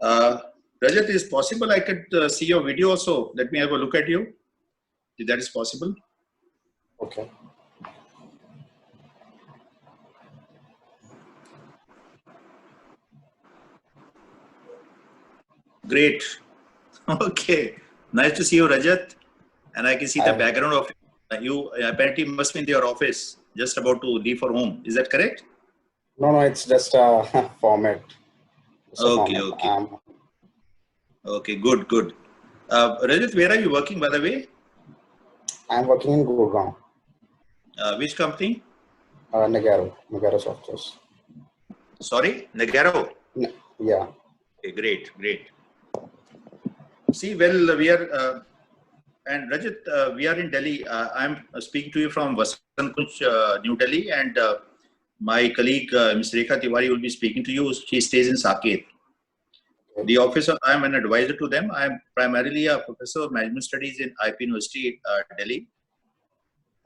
Uh, Rajat, is possible I could see your video also? Let me have a look at you. If that is possible. Okay. Great. Okay. Nice to see you, Rajat. And I can see the background of you. Apparently must be in your office, just about to leave for home. Is that correct? No, it's just a format. Okay, okay. Okay, good, good. Rajat, where are you working, by the way? I'm working in Gurgaon. Which company? Nagarro Softwares. Sorry, Nagarro? Yeah. Okay, great, great. See, well, we are, and Rajat, we are in Delhi. I'm speaking to you from Vasant Kunj, New Delhi, and my colleague, Ms. Rekha Tiwari, will be speaking to you. She stays in Saket. The office, I'm an advisor to them. I'm primarily a professor of management studies in IP University, Delhi.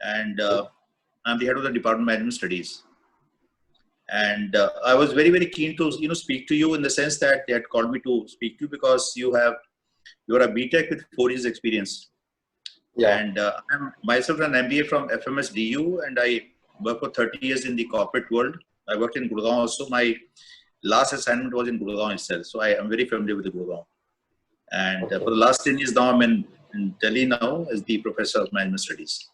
And I'm the head of the Department of Management Studies. And I was very, very keen to, speak to you in the sense that they had called me to speak to you because you're a BTech with 4 years experience. Yeah. And I'm myself an MBA from FMSDU, and I worked for 30 years in the corporate world. I worked in Gurgaon also. My last assignment was in Gurgaon itself, so I am very familiar with the Gurgaon. And for the last 10 years now, I'm in Delhi now as the professor of management studies.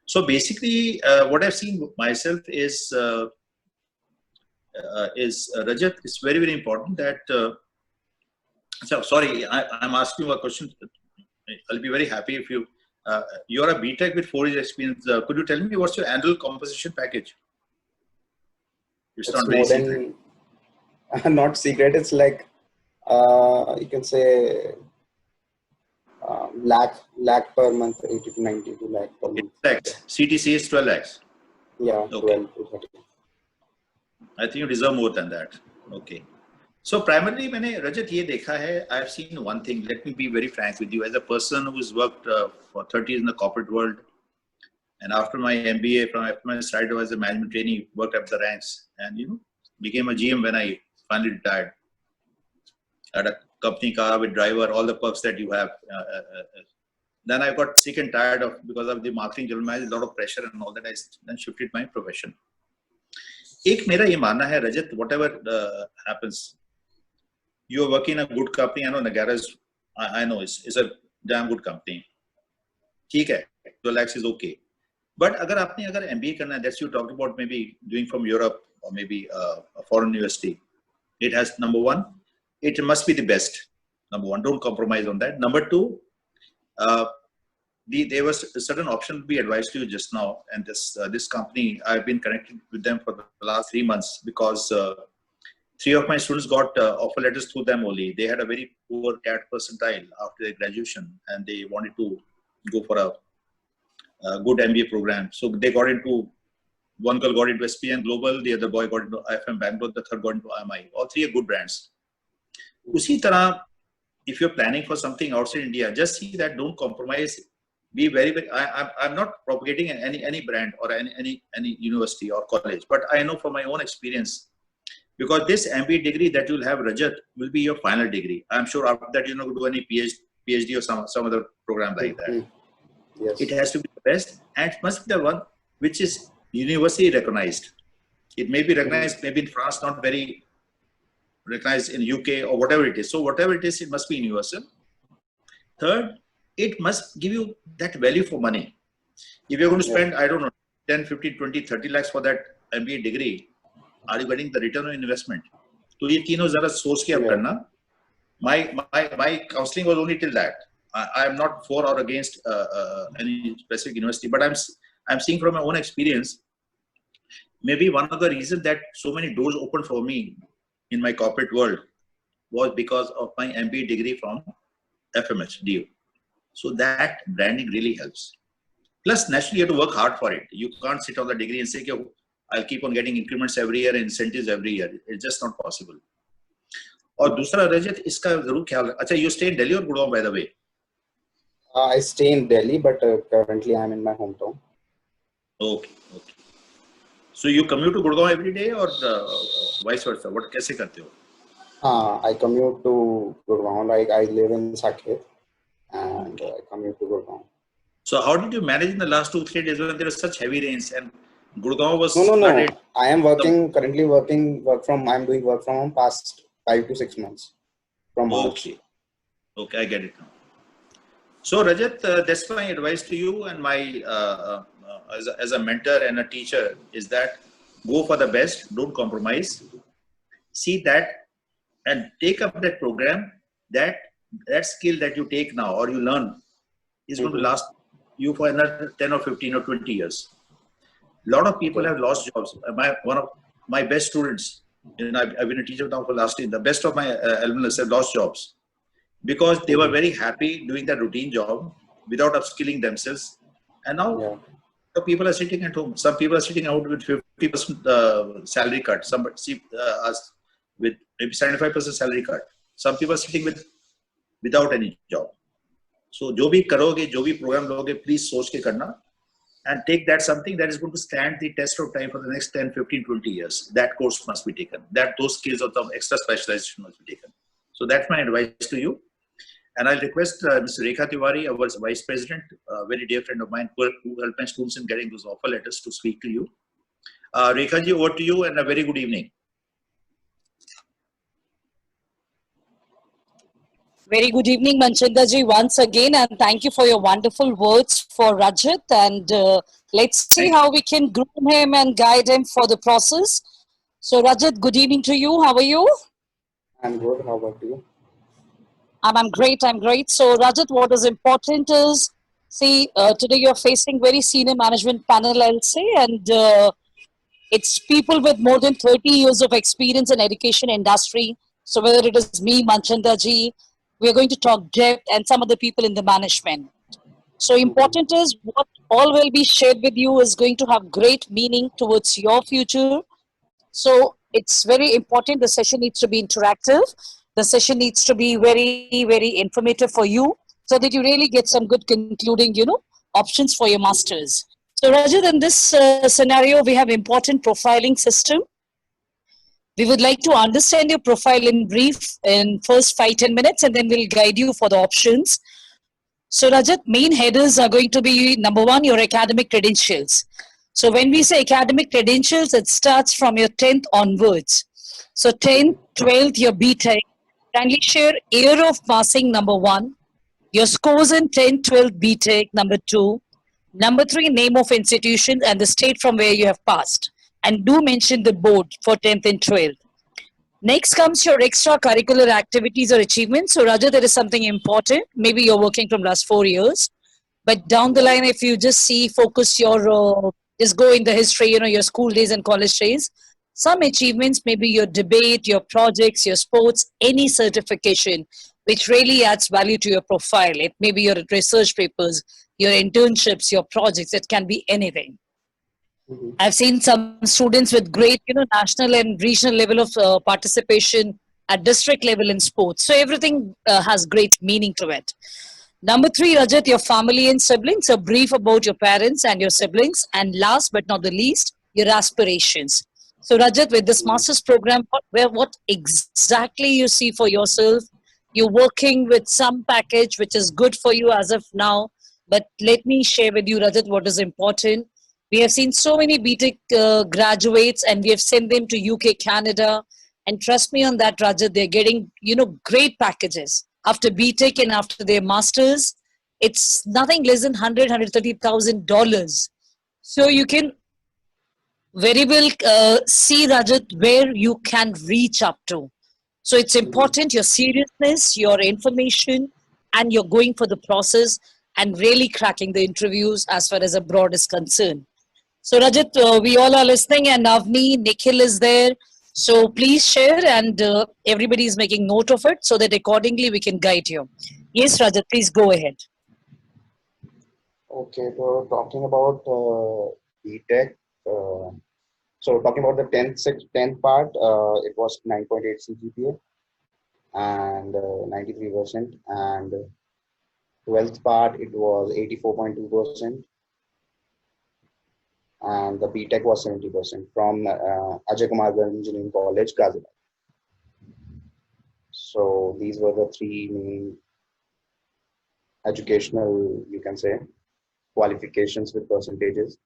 So basically, what I've seen myself is Rajat, it's very, very important that. So sorry, I'm asking you a question. I'll be very happy if you. You're a BTech with 4 years experience. Could you tell me what's your annual compensation package? It's not very secret. Not secret. It's like you can say lakh per month, 80 to 92 lakh per month. Lakhs. CTC is 12 lakhs. Yeah, okay. 12 to 30. I think you deserve more than that. Okay. So primarily, Rajat, ye dekha hai, I've seen one thing. Let me be very frank with you. As a person who's worked for 30 years in the corporate world, and after my MBA from FMS, started as a management trainee, worked up the ranks, and became a GM when I finally retired. At a company car with driver, all the perks that you have. Then I got sick and tired of, because of the marketing general manager, a lot of pressure and all that. I then shifted my profession. एक मेरा ये मानना है, Rajat, whatever happens, you are working in a good company. I know Nagarro is, I know it's a damn good company. ठीक है, 12 lakhs is okay. But अगर MBA करना है, that's you talked about maybe doing from Europe or maybe a foreign university. It has, number one, it must be the best. Number one, don't compromise on that. Number two, there was a certain option to be advised to you just now, and this company, I've been connected with them for the last 3 months because 3 of my students got offer letters through them only. They had a very poor CAT percentile after their graduation, and they wanted to go for a good MBA program. So they got into, one girl got into SPN Global, the other boy got into IFM Bangalore, the third got into IMI. All three are good brands. Usi tarah, if you're planning for something outside India, just see that don't compromise. Be very, very. I'm not propagating any brand or any university or college, but I know from my own experience, because this MBA degree that you'll have, Rajat, will be your final degree. I'm sure after that you're not going to do any PhD or some other program like that. Yes. It has to be the best, and it must be the one which is universally recognized. It may be recognized, maybe in France, not very recognized in UK or whatever it is. So whatever it is, it must be universal. Third, it must give you that value for money. If you're going to spend, I don't know, 10, 15, 20, 30 lakhs for that MBA degree, are you getting the return on investment? So ye तीनों जरा सोच के अब करना. My counseling was only till that. I am not for or against any specific university, but I'm seeing from my own experience. Maybe one of the reasons that so many doors opened for me in my corporate world was because of my MBA degree from FMSDU. So that branding really helps. Plus, naturally, you have to work hard for it. You can't sit on the degree and say, okay, I'll keep on getting increments every year and incentives every year. It's just not possible. और दूसरा रजत इसका जरूर ख्याल. अच्छा, you stay in Delhi or Gurgaon, by the way? I stay in Delhi, but currently I'm in my hometown. Okay, okay. So you commute to Gurgaon every day or vice versa? What कैसे करते हो? I commute to Gurgaon. Like I live in Saket, and Okay. I commute to Gurgaon. So how did you manage in the last 2 3 days when there was such heavy rains and Gurgaon No, no, was no. flooded? I am The, currently working, I'm doing work from home past 5 to 6 months from March. okay, okay, I get it now. So Rajat, that's my advice to you and my as a mentor and a teacher is that go for the best, don't compromise. See that and take up that program. That that skill that you take now or you learn is going to Mm-hmm. last you for another 10 or 15 or 20 years. A lot of people Okay. have lost jobs. One of my best students, I've been a teacher now for last year. The best of my alumni have lost jobs because they were Mm-hmm. very happy doing that routine job without upskilling themselves. And now Yeah. the people are sitting at home. Some people are sitting out with 50% salary cut. Some see us with maybe 75% salary cut. Some people are sitting without any job. So जो भी करोगे, जो भी program लोगे, please सोच के करना and take that something that is going to stand the test of time for the next 10, 15, 20 years. That course must be taken. That those skills or some extra specialization must be taken. So that's my advice to you. And I'll request Mr. Rekha Tiwari, our Vice President, a very dear friend of mine, who helped my students in getting those offer letters to speak to you. Rekha ji, over to you and a very good evening. Very good evening, Manchinda once again, and thank you for your wonderful words for Rajat. And let's see Thank how we can groom him and guide him for the process. So, Rajat, good evening to you. How are you? I'm good. How about you? I'm great. I'm great. So, Rajat, what is important is, see, today you're facing very senior management panel, I'll say, and it's people with more than 30 years of experience in education industry. So whether it is me, Manchinda we're going to talk depth and some other people in the management. So Mm-hmm. important is what all will be shared with you is going to have great meaning towards your future. So it's very important. The session needs to be interactive. The session needs to be very, very informative for you so that you really get some good concluding, options for your masters. So Rajat, in this scenario, we have important profiling system. We would like to understand your profile in brief in first 5-10 minutes, and then we'll guide you for the options. So Rajat, main headers are going to be number one, your academic credentials. So when we say academic credentials, it starts from your 10th onwards. So 10th, 12th, your BTech. Kindly share year of passing, number one. Your scores in 10th, 12th, BTech, number two. Number three, name of institution and the state from where you have passed. And do mention the board for 10th and 12th. Next comes your extracurricular activities or achievements. So, Raja, there is something important. Maybe you're working from last 4 years, but down the Yeah. line, if you just see, focus your, just go in the history, your school days and college days. Some achievements, maybe your debate, your projects, your sports, any certification, which really adds value to your profile. It may be your research papers, your internships, your projects. It can be anything. Mm-hmm. I've seen some students with great, national and regional level of participation at district level in sports. So everything has great meaning to it. Number three, Rajat, your family and siblings. A brief about your parents and your siblings. And last but not the least, your aspirations. So Rajat, with this master's program, what exactly you see for yourself? You're working with some package which is good for you as of now. But let me share with you, Rajat, what is important. We have seen so many BTech graduates and we have sent them to UK, Canada. And trust me on that, Rajat, they're getting, great packages. After BTech and after their masters, it's nothing less than $130,000. So you can very well see, Rajat, where you can reach up to. So it's Mm-hmm. important your seriousness, your information, and you're going for the process and really cracking the interviews as far as abroad is concerned. So Rajat, we all are listening, and Avni, Nikhil is there. So please share, and everybody is making note of it so that accordingly we can guide you. Yes, Rajat, please go ahead. Okay. So talking about BTech. So talking about the 10th part, it was 9.8 CGPA and 93%, and 12th part it was 84.2%, and the BTech was 70% from Ajay Kumar Engineering College, Ghaziabad. So these were the three main educational, you can say, qualifications with percentages.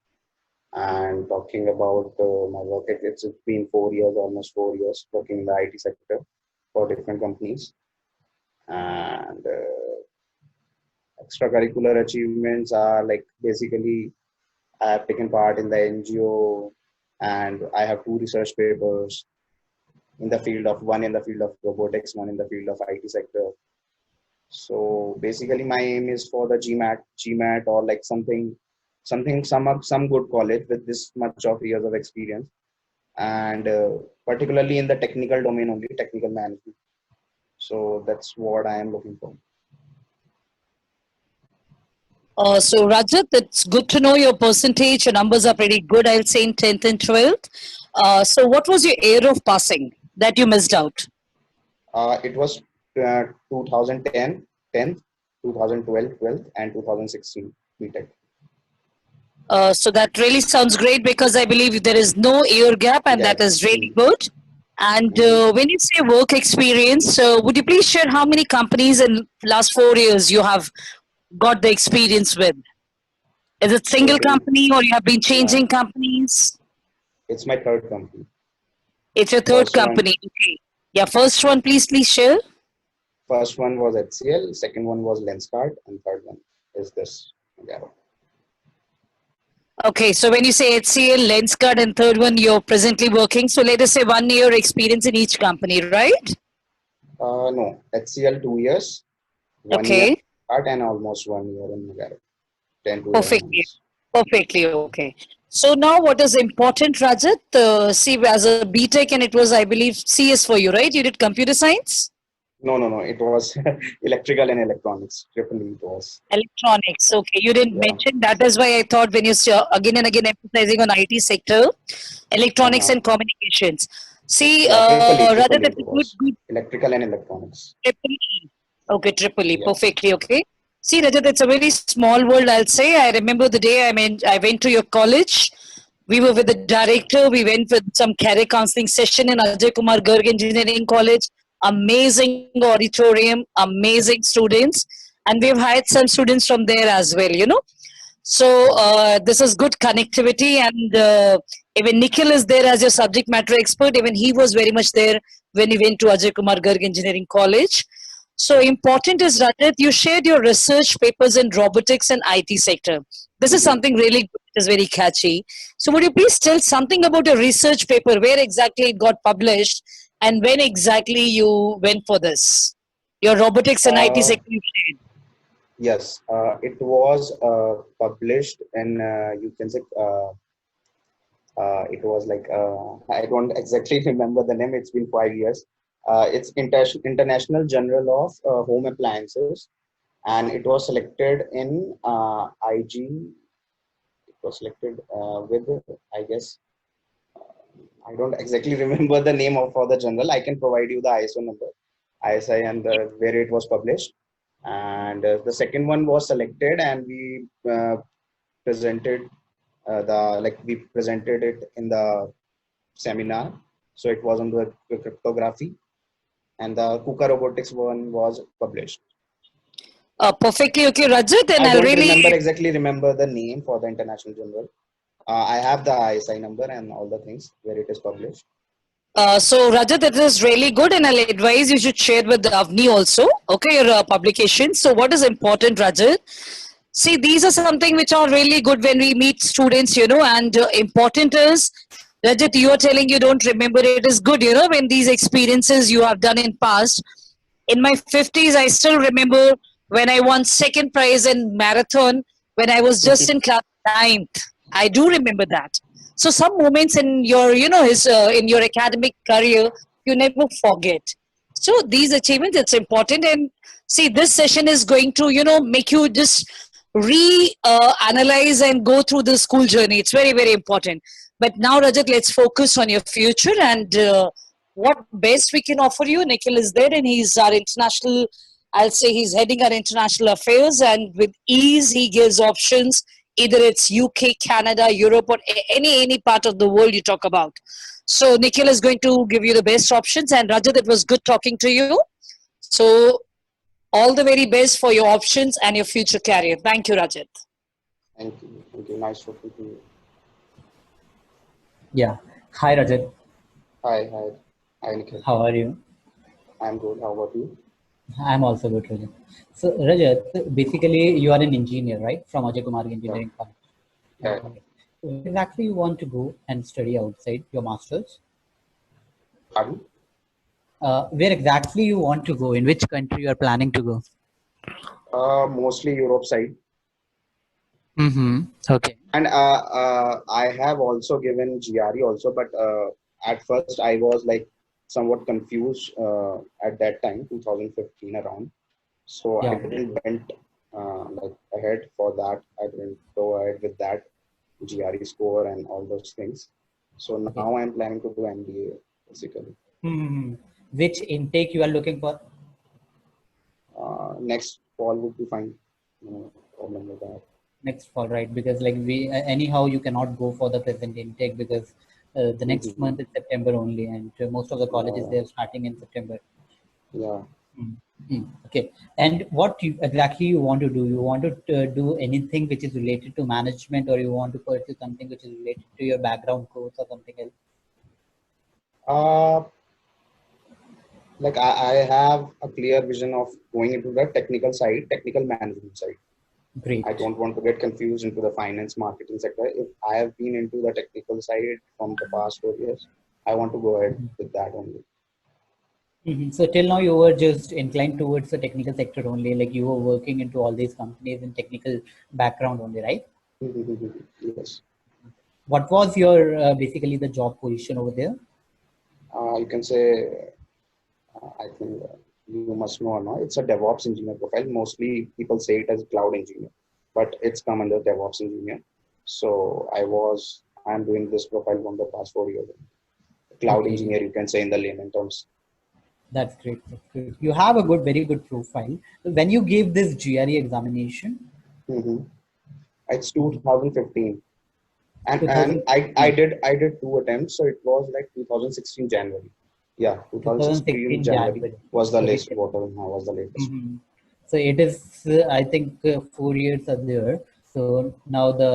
And talking about my work, it's been 4 years, almost 4 years, working in the IT sector for different companies. And extracurricular achievements are like basically I have taken part in the NGO, and I have 2 research papers in the field of one in the field of robotics, one in the field of IT sector. So basically, my aim is for the GMAT, or like some good college with this much of years of experience, and particularly in the technical domain only, technical management. So that's what I am looking for. So Rajat, it's good to know your percentage. Your numbers are pretty good, I'll say, in 10th and 12th. So what was your year of passing that you missed out? It was 2010, 10th, 2012, 12th, and 2016 BTech. So that really sounds great because I believe there is no year gap, and that Yes. is really good. And when you say work experience, would you please share how many companies in last 4 years you have got the experience with? Is it single So company or you have been yeah, changing companies? it's my third company. It's your third First one, company. Okay. Yeah, first one, please share. first one was HCL, second one was Lenskart, and third one is this Magaro. Okay, so when you say HCL, Lenskart, and third one, you're presently working. So let us say 1 year experience in each company, right? No, HCL 2 years, 1 year Okay, start, and almost 1 year in Magaro, 10 to 11 perfectly, months. perfectly okay. So now what is important, Rajat? See, as a BTech, and it was, I believe, CS for you, right? You did computer science? No. It was electrical and electronics. Triple E it was. Electronics. Okay, you didn't Yeah. mention. That is why I thought when you saw again and again emphasizing on IT sector, electronics Uh-huh. and communications. See, Yeah, Rajat, triple E that's it a good, was. good Electrical and electronics. triple E. Okay, triple E. Yeah. Perfectly okay. See, Rajat, it's a very small world, I'll say. I remember the day I went to your college. We were with the director. We went with some career counseling session in Ajay Kumar Garg Engineering College. Amazing auditorium, amazing students. And we've hired some students from there as well, you know. So this is good connectivity, and even Nikhil is there as your subject matter expert. Even he was very much there when he went to Ajay Kumar Garg Engineering College. So important is Rajat, you shared your research papers in robotics and IT sector. This is Mm-hmm. something really good. It is very catchy. So would you please tell something about your research paper, where exactly it got published, and when exactly you went for this? Your robotics and IT Uh, sector you shared. yes, it was published in, you can say, it was like, I don't exactly remember the name. It's been 5 years. It's International Journal of Home Appliances, and it was selected in IG. It was selected with, I guess, I don't exactly remember the name of for the journal. I can provide you the ISO number, ISI, and where it was published. And the second one was selected, and we presented we presented it in the seminar. So it was on the cryptography, and the KUKA robotics one was published. Perfectly okay, Rajat, and I I'll don't really remember the name for the international journal. I have the ISI number and all the things where it is published. so Rajat, it is really good, and I'll advise you should share with Avni also. Okay, your publication. So what is important, Rajat? See, these are something which are really good when we meet students, you know, and important is Rajat, you are telling you don't remember. It is good, you know, when these experiences you have done in past. In my 50s, I still remember when I won second prize in marathon when I was just in class ninth. I do remember that. So some moments in your, you know, in your academic career, you never forget. So these achievements, it's important. And see, this session is going to, you know, make you just analyze and go through the school journey. It's very, very important. But now, Rajat, let's focus on your future and what best we can offer you. Nikhil is there, and he's our international, I'll say he's heading our international affairs, and with ease he gives options. Either it's UK, Canada, Europe, or any part of the world you talk about. So Nikhil is going to give you the best options. And Rajat, it was good talking to you. So all the very best for your options and your future career. Thank you, Rajat. Thank you. Thank you. Nice talking to you. Yeah. Hi, Rajat. Hi, hi. Hi, Nikhil. How are you? I'm good. How about you? I'm also good, Rajat. So, Rajat, basically, you are an engineer, right? From Ajay Kumar Yeah. Engineering College. Yeah. Okay. So where exactly you want to go and study outside your masters? Pardon? Where exactly you want to go? In which country you are planning to go? Mostly Europe side. Mm-hmm. Okay. And I have also given GRE also, but at first I was like somewhat confused at that time, 2015 around. So I Yeah. didn't went like ahead for that. I didn't go ahead with that GRE score and all those things. So Okay. now I'm planning to do MBA basically. Mm-hmm. Which intake you are looking for? Next fall would be fine. No problem with that. Next fall, right? Because like we anyhow you cannot go for the present intake because the next Mhm. month is September only, and most of the colleges Yeah, they are starting in September. yeah. Mm. Mm. Okay. And what you exactly you want to do? You want to do anything which is related to management, or you want to pursue something which is related to your background course or something else? Uh, like I have a clear vision of going into the technical side, technical management side. I Great. don't want to get confused into the finance marketing sector. If I have been into the technical side from the past 4 years, I want to go ahead with that only. So till now you were just inclined towards the technical sector only, like you were working into all these companies in technical background only, right? Yes. What was your basically the job position over there? You can say, I think you must know or not, it's a DevOps engineer profile. Mostly people say it as cloud engineer, but it's come under DevOps engineer. So I'm doing this profile from the past 4 years. Cloud Okay, engineer, you can say in the layman terms. that's great. That's great. You have a good, very good profile. When you gave this GRE examination, hmm It's 2015, and two I did two attempts, so it was like 2016 January. Yeah, 2016 2016 January January. was the Okay. latest. Whatever now was the latest. Mhm. So it is, I think, 4 years earlier. So now the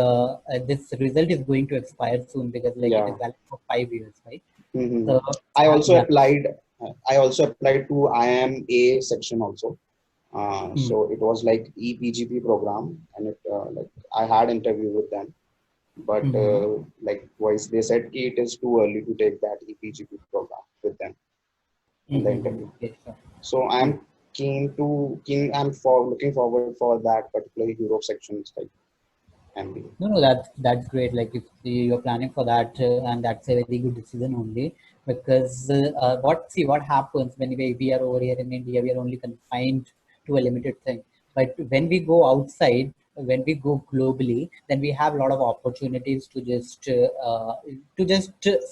this result is going to expire soon because like it is Yeah. valid for 5 years, right? hmm So I also yeah. applied. I also applied to IMA section also. Mm. So it was like EPGP program, and it like I had interview with them, but Mhm. like voice they said ki it is too early to take that EPGP program with them in the Mhm. interview. Okay, sure. So I'm Mm. keen. I'm for looking forward for that particular Europe section like MBA. No, that's great. Like if you're planning for that, and that's a very good decision only because what happens when we are over here in India, we are only confined to a limited thing. But when we go outside, when we go globally, then we have a lot of opportunities to just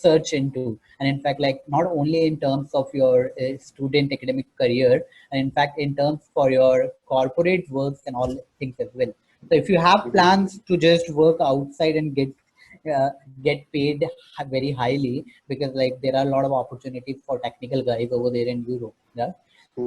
search into. And in fact, like not only in terms of your student academic career, and in fact in terms for your corporate works and all things as well. So if you have hmm plans to just work outside and uh, get paid very highly, because like there are a lot of opportunities for technical guys over there in Europe. Yeah.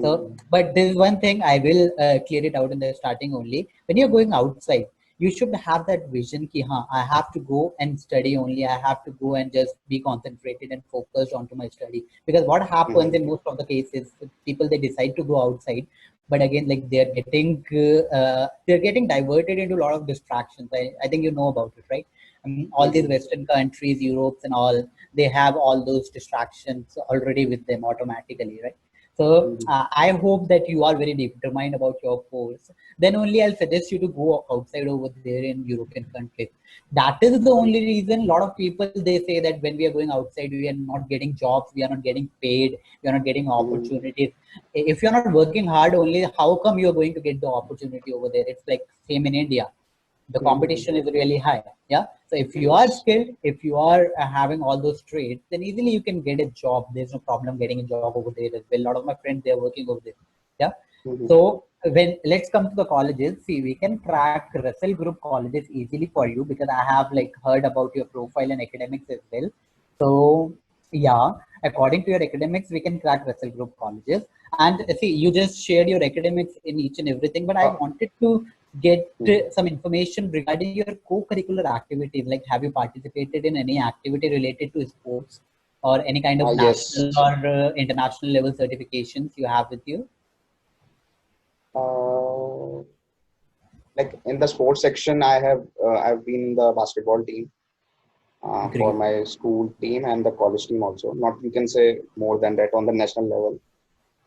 So, hmm but there is one thing I will clear it out in the starting only. When you're going outside, you should have that vision ki, I have to go and study only. I have to go and just be concentrated and focused onto my study. Because what happens hmm in most of the cases, people they decide to go outside, but again, like they're getting diverted into a lot of distractions. I think you know about it, right? All these hmm Western countries, Europe and all, they have all those distractions already with them automatically, right? So hmm I hope that you are very determined about your course. Then only I'll suggest you to go outside over there in European countries. That is the only reason. A lot of people they say that when we are going outside, we are not getting jobs, we are not getting paid, we are not getting hmm opportunities. If you're not working hard, only how come you're going to get the opportunity over there? It's like same in India. The competition is really high. Yeah. So if you are Yes. skilled, if you are having all those traits, then easily you can get a job. There's no problem getting a job over there as well. A lot of my friends they're working over there. Yeah. hmm So when let's come to the colleges, see we can crack Russell Group colleges easily for you because I have like heard about your profile and academics as well. So yeah, according to your academics, we can crack Russell Group colleges. And see, you just shared your academics in each and everything, but I wanted to get some information regarding your co-curricular activities. Like, have you participated in any activity related to sports or any kind of Yes. national or international level certifications you have with you? Uh, like in the sports section, I've been in the basketball team for Great. my school team and the college team also. Not you can say more than that on the national level.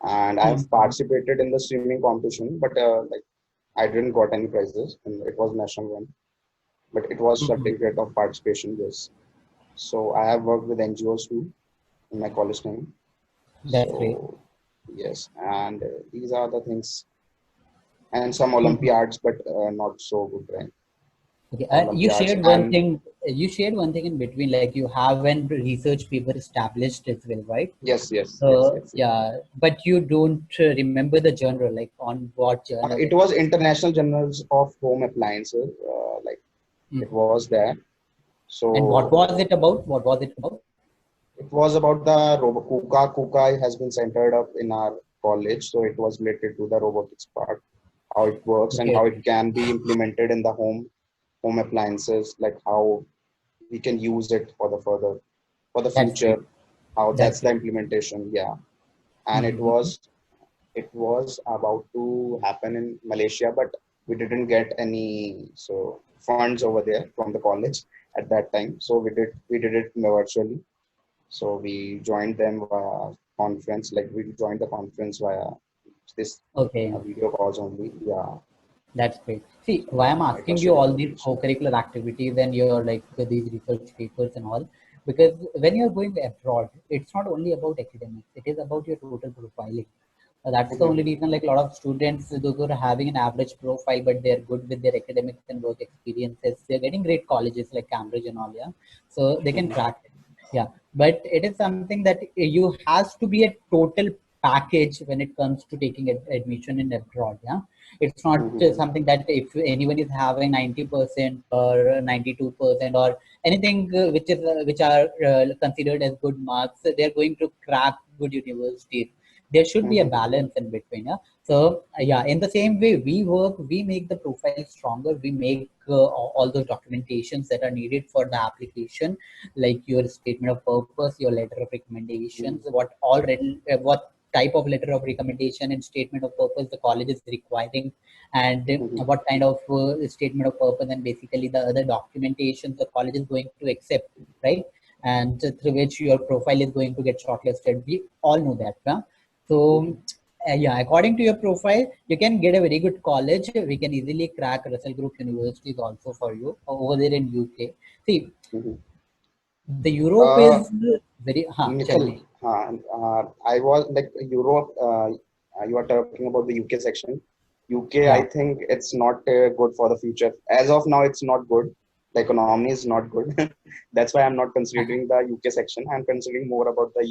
And I have Mhm. participated in the swimming competition, but like I didn't got any prizes, and it was national one. But it was Mhm. certificate of participation. Yes. So I have worked with NGOs too in my college time. That's great. So yes, and these are the things, and some Mhm. Olympiads, but not so good, right? Okay. You Olympiads shared one and thing. You shared one thing in between, like you have an research paper established as well, right? yes, yes, yes, So yes. yeah, but you don't remember the journal, like on what journal It it was was. International Journals of Home Appliances. Like it Mhm. was there. And what was So it about? What was it about? it was about the robot KUKA. KUKA has been centered up in our college, so it was related to the robotics part, how it works and Okay, how it okay. can be implemented in the home appliances, like how we can use it for the further for the That's great. future, how That's that's the great. implementation. Yeah, and Mm-hmm. it was about to happen in Malaysia, but we didn't get any funds over there from the college at that time. So we did it virtually. So we joined them via conference, like we joined the conference via this Okay. video calls only. Yeah, That's great. See, why I'm it asking was you really all good. these co-curricular activities and your like these research papers and all, because when you're going abroad, it's not only about academics; it is about your total profiling. That's the only Mhm, reason. Like a lot of students, those who are having an average profile, but they're good with their academics and work experiences, they're getting great colleges like Cambridge and all. Yeah, so they can mhm, crack it. Yeah, but it is something that you has to be a total package when it comes to taking admission in abroad. Yeah, it's not mhm, something that if anyone is having 90% or 92% or anything which are considered as good marks, they're going to crack good universities. There should be a mhm, balance in between. Yeah. So yeah, in the same way we work, we make the profile stronger. We make all those documentations that are needed for the application, like your statement of purpose, your letter of recommendations, mhm, what type of letter of recommendation and statement of purpose the college is requiring, and mhm, what kind of statement of purpose and basically the other documentation the college is going to accept, right? And through which your profile is going to get shortlisted. We all know that. Yeah? So mhm, yeah, according to your profile, you can get a very good college. We can easily crack Russell Group universities also for you over there in UK. See, mhm. the Europe Uh, is very, tell Nikhil, me. I was like Europe. You are talking about the UK section. UK, I Yeah. think it's not good for the future. As of now, it's not good. The economy is not good. That's why I'm not considering the UK section. I'm considering more about the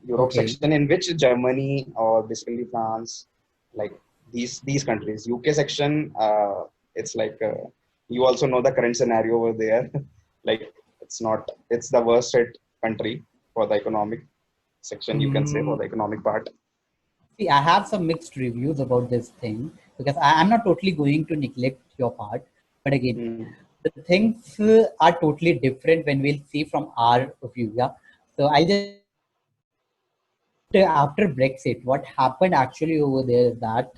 Europe Okay. section, in which Germany or basically France, like these countries. UK section, it's like you also know the current scenario over there. Like it's the worst hit country for the economic section, you can say, for Mm, the economic part. see, I have some mixed reviews about this thing because I'm not totally going to neglect your part. But again, Mm, the things are totally different when we'll see from our view. Yeah. So I'll just after Brexit, what happened actually over there is that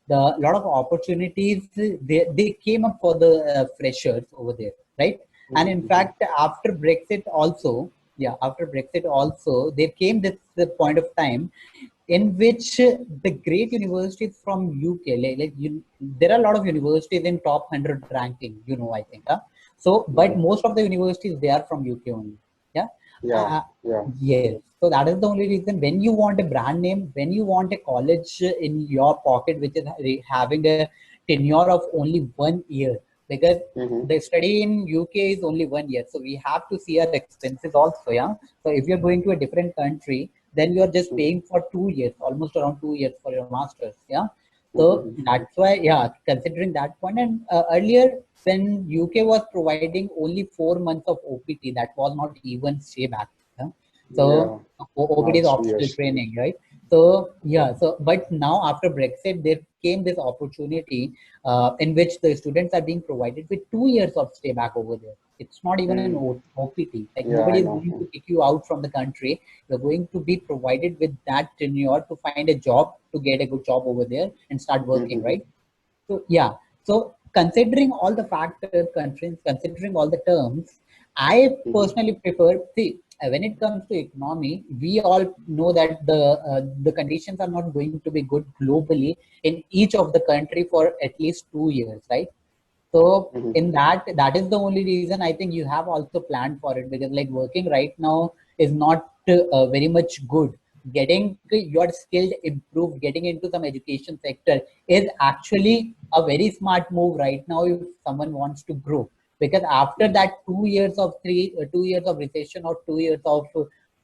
the lot of opportunities they came up for the freshers over there, right? And mhm, in mhm, fact, after Brexit also, yeah, after Brexit also, there came this point of time in which the great universities from UK, there are a lot of universities in top 100 ranking, I think. Huh? So, but mhm. most of the universities, they are from UK only. Yeah. Yeah, Uh, yeah. yes. So that is the only reason when you want a brand name, when you want a college in your pocket, which is having a tenure of only 1 year, because Mhm, the study in UK is only 1 year. So we have to see our expenses also. Yeah. So if you're going to a different country, then you're just mhm, paying for 2 years, almost around 2 years for your masters. Yeah. So mhm, that's why, yeah, considering that point, and earlier when UK was providing only 4 months of OPT, that was not even say back. Yeah? mhm. So Yeah. Now OPT is it's two optional years. training, right? So yeah, so but now after Brexit, there came this opportunity in which the students are being provided with 2 years of stay back over there. It's not even an Mm. OPT. Like Yeah, I nobody is know. going to kick you out from the country. You're going to be provided with that tenure to find a job, to get a good job over there and start working, Mm-hmm. right? So yeah, so considering all the factors, considering all the terms, I Mm-hmm. personally prefer. See, when it comes to economy, we all know that the conditions are not going to be good globally in each of the country for at least 2 years, right? So Mm-hmm. in that is the only reason I think you have also planned for it, because like working right now is not very much good. Getting your skills improved, getting into some education sector is actually a very smart move right now if someone wants to grow. Because after that 2 years of 2 years of recession or 2 years of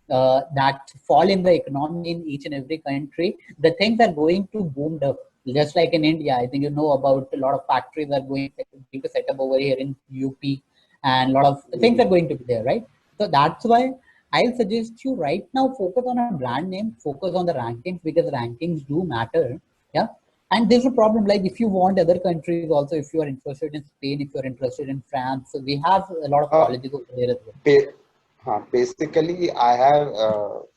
that fall in the economy in each and every country, the things are going to boom up. Just like in India, I think you know about a lot of factories are going to set up over here in UP, and a lot of things are Mm-hmm. going to be there, right? So that's why I'll suggest you right now focus on a brand name, focus on the rankings, because rankings do matter. Yeah. And there's a problem, like if you want other countries also, if you are interested in Spain, if you're interested in France, so we have a lot of Uh, colleges over there as well. Basically, I have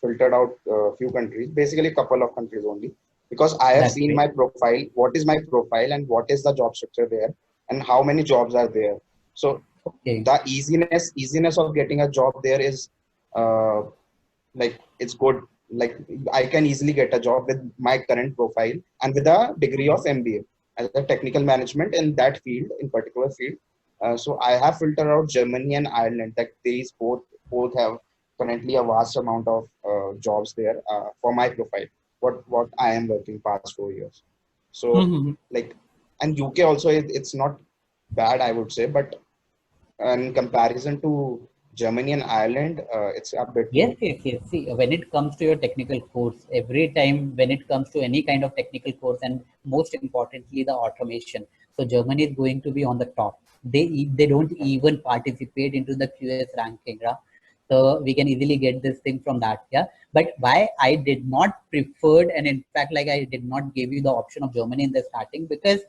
filtered out a few countries, basically a couple of countries only, because I have That's seen great. my profile, what is my profile and what is the job structure there and how many jobs are there. So Okay. the easiness of getting a job there is uh, like it's good. Like I can easily get a job with my current profile and with a degree of MBA as a technical management in that field, in particular field. So I have filtered out Germany and Ireland. That these both have currently a vast amount of jobs there for my profile. What I am working past 4 years. So Mhm. like, and UK also it's not bad, I would say, but in comparison to Germany and Ireland, it's a bit Yes, low. yes, yes. See, when it comes to your technical course, every time when it comes to any kind of technical course, and most importantly, the automation. So Germany is going to be on the top. They don't Yeah. even participate into the QS ranking, right? So we can easily get this thing from that. Yeah. But why I did not preferred, and in fact, like I did not give you the option of Germany in the starting, because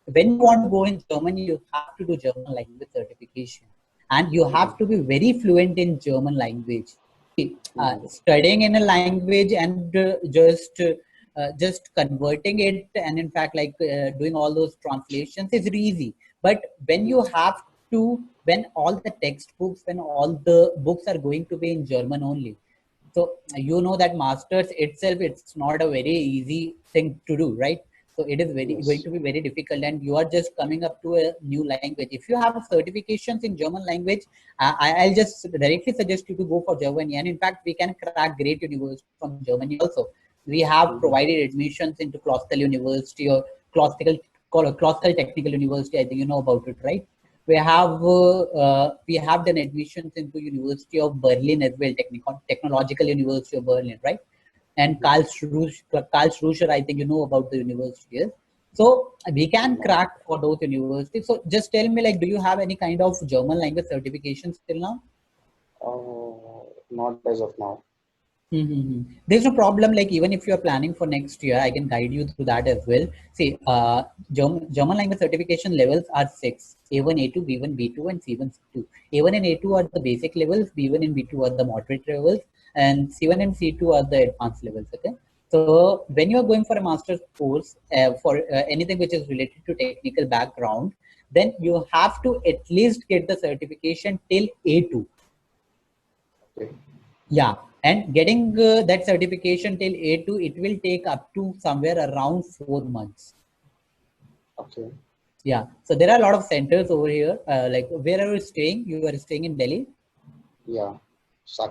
when you want to go in Germany, you have to do German language certification, and you have Mhm. to be very fluent in German language. Mhm. Studying in a language and just converting it, and in fact like doing all those translations is easy. But when you have to, when all the textbooks, when all the books are going to be in German only, so you know that masters itself, it's not a very easy thing to do, right? So it is very going Yes. to be very difficult, and you are just coming up to a new language. If you have certifications in German language, I'll just directly suggest you to go for Germany. And in fact, we can crack great university from Germany also. We have Mhm. provided admissions into Classical University or Classical Technical University. I think you know about it, right? We have done admissions into University of Berlin as well, Technological University of Berlin, right? And Mhm. Karlsruhe, I think you know about the university. Yes? So we can No. crack for those universities. So just tell me, like, do you have any kind of German language certifications till now? Not as of now. Mm-hmm. There's no problem. Like even if you're planning for next year, I can guide you through that as well. See, German language certification levels are six: A1, A2, B1, B2, and C1, C2. A1 and A2 are the basic levels. B1 and B2 are the moderate levels, and C1 and C2 are the advanced levels. Okay. So when you are going for a master's course for anything which is related to technical background, then you have to at least get the certification till A2. Okay. Yeah, and getting that certification till A2, it will take up to somewhere around 4 months. Okay. Yeah, so there are a lot of centers over here. Like where are you staying? You are staying in Delhi. Yeah.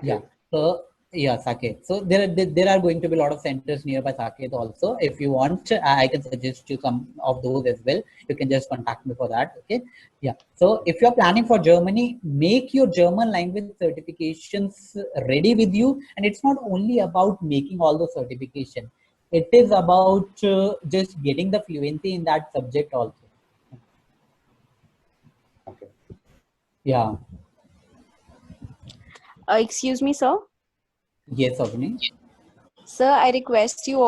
Yeah. Saket. So yeah, Saket. So there are going to be a lot of centers nearby Saket also. If you want, I can suggest you some of those as well. You can just contact me for that. Okay. Yeah. So if you're planning for Germany, make your German language certifications ready with you. And it's not only about making all those certification. It is about just getting the fluency in that subject also. Okay. Yeah. Excuse me, sir. Yes, Avni. Sir, I request you